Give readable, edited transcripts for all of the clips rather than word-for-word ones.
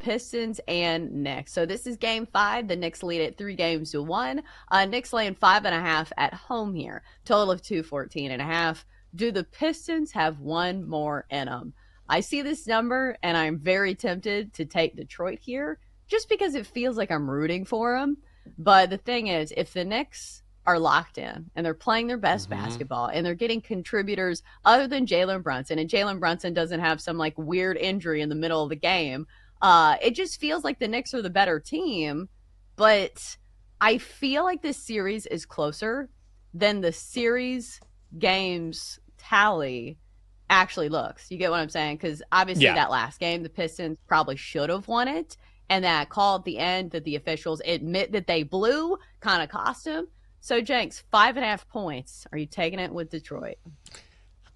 Pistons and Knicks. So this is game 5. The Knicks lead it 3-1. Knicks laying 5.5 at home here. Total of 214.5. Do the Pistons have one more in them? I see this number, and I'm very tempted to take Detroit here just because it feels like I'm rooting for them. But the thing is, if the Knicks are locked in and they're playing their best basketball and they're getting contributors other than Jalen Brunson, and Jalen Brunson doesn't have some like weird injury in the middle of the game, it just feels like the Knicks are the better team. But I feel like this series is closer than the series games tally actually looks. You get what I'm saying? Because obviously that last game, the Pistons probably should have won it. And that call at the end that the officials admit that they blew kind of cost them. So, Jenks, 5.5 points. Are you taking it with Detroit?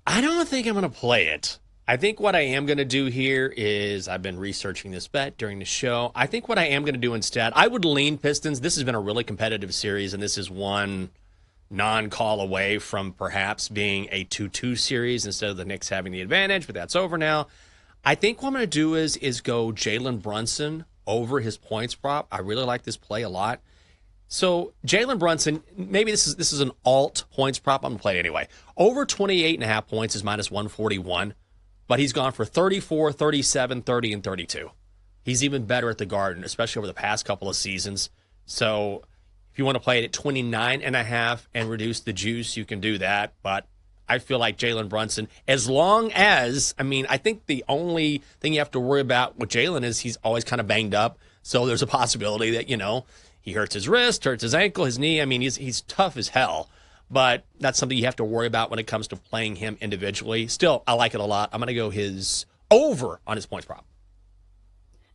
I don't think I'm going to play it. I think what I am going to do here is, I've been researching this bet during the show. I think what I am going to do instead, I would lean Pistons. This has been a really competitive series, and this is one non-call away from perhaps being a 2-2 series instead of the Knicks having the advantage, but that's over now. I think what I'm going to do is go Jalen Brunson over his points prop. I really like this play a lot. So Jalen Brunson, maybe this is an alt points prop. I'm going to play it anyway. Over 28.5 points is minus 141, but he's gone for 34, 37, 30, and 32. He's even better at the Garden, especially over the past couple of seasons. So if you want to play it at 29.5 and reduce the juice, you can do that. But I feel like Jalen Brunson, as long as, I think the only thing you have to worry about with Jalen is he's always kind of banged up. So there's a possibility that, he hurts his wrist, hurts his ankle, his knee. He's tough as hell. But that's something you have to worry about when it comes to playing him individually. Still, I like it a lot. I'm going to go his over on his points prop.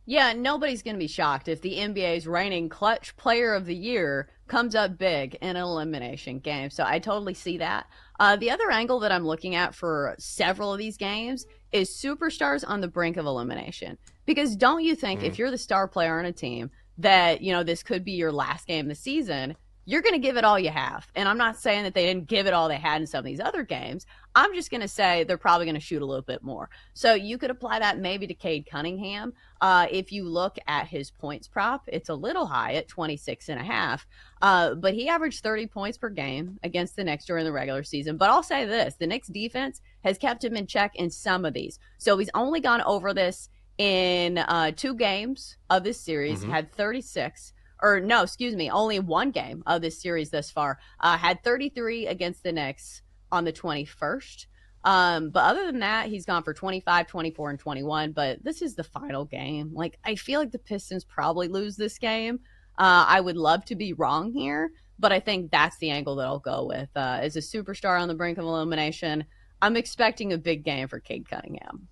Yeah, nobody's going to be shocked if the NBA's reigning clutch player of the year comes up big in an elimination game. So I totally see that. The other angle that I'm looking at for several of these games is superstars on the brink of elimination. Because don't you think if you're the star player on a team that, this could be your last game of the season, you're going to give it all you have. And I'm not saying that they didn't give it all they had in some of these other games. I'm just going to say they're probably going to shoot a little bit more. So you could apply that maybe to Cade Cunningham. If you look at his points prop, it's a little high at 26.5. But he averaged 30 points per game against the Knicks during the regular season. But I'll say this, the Knicks defense has kept him in check in some of these. So he's only gone over this in 2 games of this series, had 36. Only one game of this series thus far. Had 33 against the Knicks on the 21st. But other than that, he's gone for 25, 24, and 21. But this is the final game. I feel like the Pistons probably lose this game. I would love to be wrong here, but I think that's the angle that I'll go with. As a superstar on the brink of elimination, I'm expecting a big game for Cade Cunningham.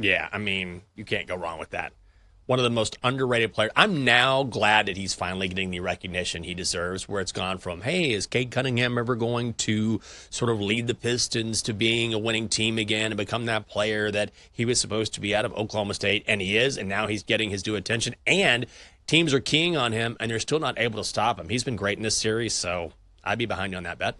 Yeah, you can't go wrong with that. One of the most underrated players. I'm now glad that he's finally getting the recognition he deserves, where it's gone from, hey, is Cade Cunningham ever going to sort of lead the Pistons to being a winning team again and become that player that he was supposed to be out of Oklahoma State? And he is, and now he's getting his due attention, and teams are keying on him, and they're still not able to stop him. He's been great in this series, so I'd be behind you on that bet.